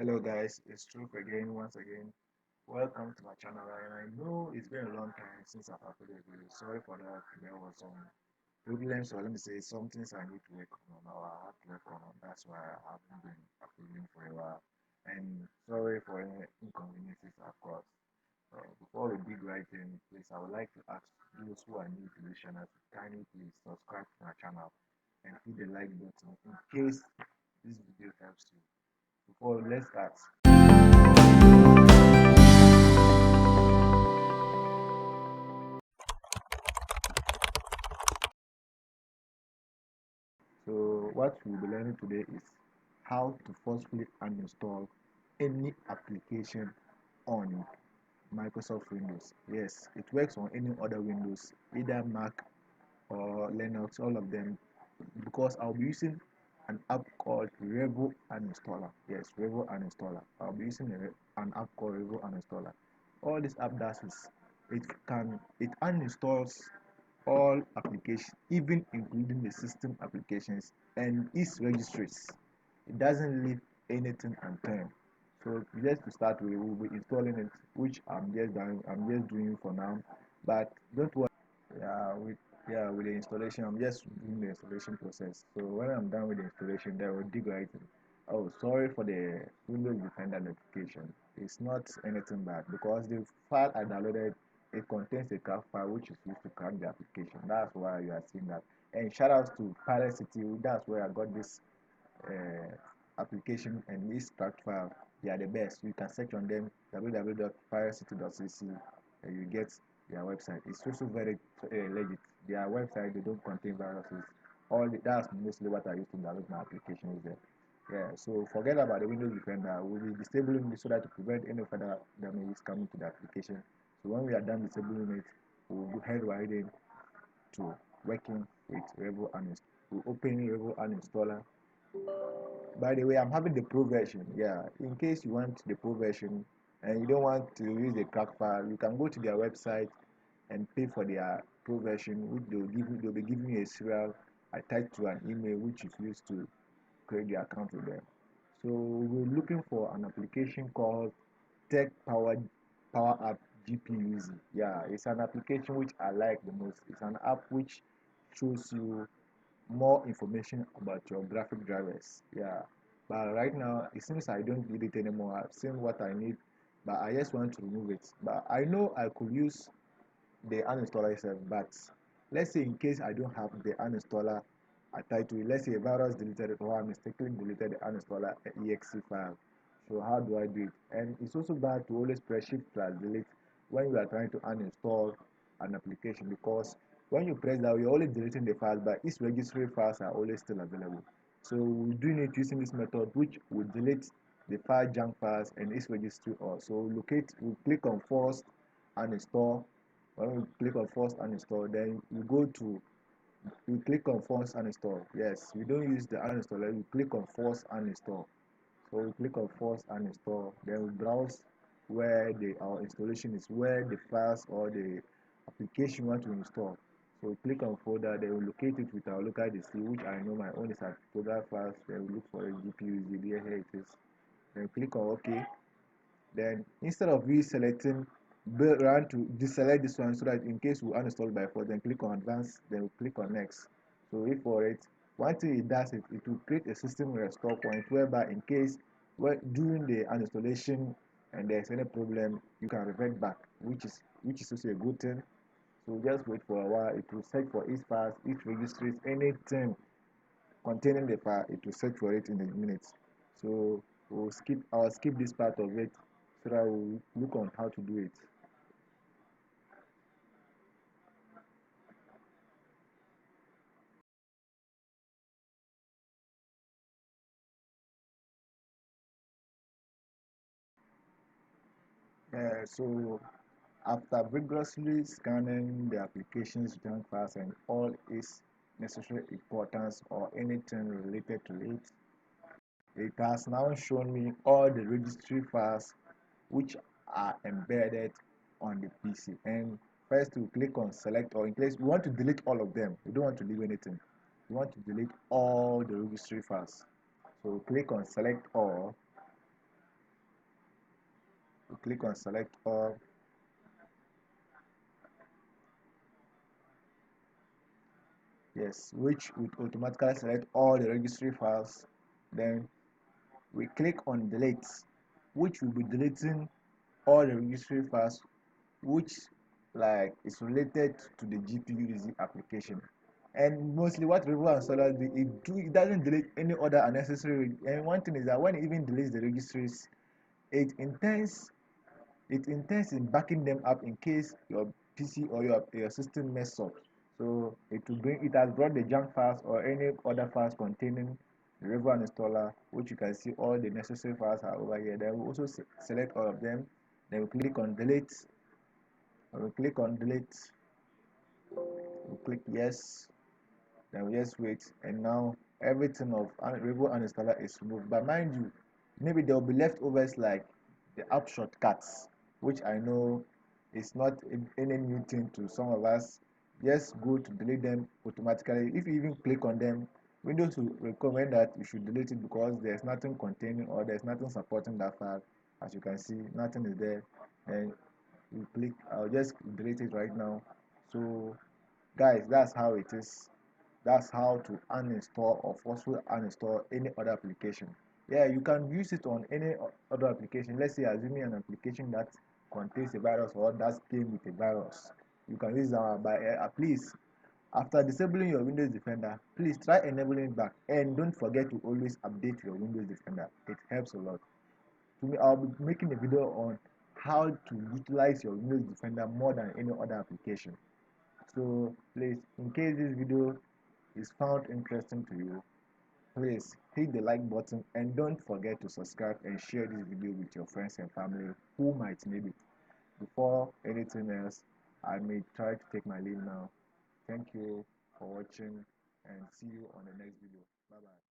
Hello guys, it's Truth again, once again. Welcome to my channel. And I know it's been a long time since I've uploaded a video. Sorry for that. There was some problems, or let me say, some things I need to work on, or I have to work on. That's why I haven't been uploading for a while. And sorry for any inconveniences I've caused. Before we dig right in, please, I would like to ask those who are new to this channel to kindly please subscribe to my channel and hit the like button in case this video helps you. Before let's start. So what we'll be learning today is how to forcefully uninstall any application on Microsoft Windows. Yes, it works on any other Windows, either Mac or Linux, all of them, because I'll be using an app called Revo Uninstaller. Yes, Revo Uninstaller. I'll be using an app called Revo Uninstaller. All this app does is it uninstalls all applications, even including the system applications and its registries. It doesn't leave anything unturned. So just to start with, we'll be installing it, which I'm just doing for now. But don't worry. Yeah, with the installation, I'm just doing the installation process. So when I'm done with the installation, then we'll dig right in. Oh, sorry for the Windows Defender notification. It's not anything bad because the file I downloaded, it contains a crack file which is used to crack the application. That's why you are seeing that. And shout outs to Pirate City. That's where I got this uh, application and this cracked file. They are the best. You can search on them www.piratecity.cc and you get their website. It's also very legit. Their website, they don't contain viruses. That's mostly what I use to download my applications there. Yeah, so forget about the Windows Defender. We'll be disabling it so that to prevent any further damage coming to the application. So when we are done disabling it, we'll head right in to working with Revo Uninstall. We'll open Revo Uninstaller. By the way, I'm having the pro version. Yeah, in case you want the pro version and you don't want to use the crack file, you can go to their website and pay for their pro version, which they'll be giving you a serial attached to an email which is used to create the account with them. So we're looking for an application called Tech Power App GPUZ. Yeah, it's an application which I like the most. It's an app which shows you more information about your graphic drivers. Yeah, but right now it seems I don't need it anymore. I've seen what I need, but I just want to remove it. But I know I could use the uninstaller itself. But let's say in case I don't have the uninstaller attached to it, let's say a virus deleted it or I mistakenly deleted the uninstaller exe file. So how do I do it? And it's also bad to always press shift plus delete when you are trying to uninstall an application, because when you press that, you're only deleting the files, but its registry files are always still available. So we're doing it using this method, which will delete the file junk files and its registry also. We click on force uninstall. When we click on force uninstall, then we click on force uninstall. Yes, we don't use the uninstaller, we click on force uninstall. So we click on force uninstall, then we browse where our installation is, where the files or the application we want to install. So we click on folder, then we locate it with our local DC, which I know my own is at program files. Then we look for a GPU ZDA, here it is. Then click on OK. Then instead of selecting run to deselect this one so that in case we uninstall by default, then click on advanced, then we click on next. So wait for it. One thing it does, it will create a system restore point whereby in case during the uninstallation and there's any problem, you can revert back, which is also a good thing. So just wait for a while. It will search for each files, each registries, anything containing the file. It will search for it in a minute. So I'll skip this part of it so that we'll look on how to do it. So after vigorously scanning the application's junk files and all its necessary importance or anything related to it, it has now shown me all the registry files which are embedded on the PC. And first we click on select, or in case we want to delete all of them, we don't want to leave anything. We want to delete all the registry files. So click on select all. we click on select all. Yes, which would automatically select all the registry files. Then we click on delete, which will be deleting all the registry files which like is related to the GPU using application. And mostly what Revo installer do, it doesn't delete any other unnecessary. And one thing is that when it even deletes the registries, it intends it intends in backing them up in case your PC or your system mess up. So it has brought the junk files or any other files containing the Revo installer, which you can see all the necessary files are over here. Then we also select all of them. Then we click on delete. When we click on delete, we click yes. Then we just wait, and now everything of Revo uninstaller is removed. But mind you, maybe there will be leftovers like the app shortcuts, which I know is not any new thing to some of us. Just go to delete them automatically. If you even click on them, Windows will recommend that you should delete it because there's nothing containing or there's nothing supporting that file. As you can see, nothing is there. And you click, I'll just delete it right now. So guys, that's how it is. That's how to uninstall or forcefully uninstall any other application. Yeah, you can use it on any other application. Let's say assuming an application that contains a virus or that came with a virus. You can use that by please, after disabling your Windows Defender, please try enabling it back, and don't forget to always update your Windows Defender. It helps a lot. To me, I'll be making a video on how to utilize your Windows Defender more than any other application. So please, in case this video is found interesting to you, please hit the like button and don't forget to subscribe and share this video with your friends and family who might need it. Before anything else, I may try to take my leave now. Thank you for watching and see you on the next video. Bye bye.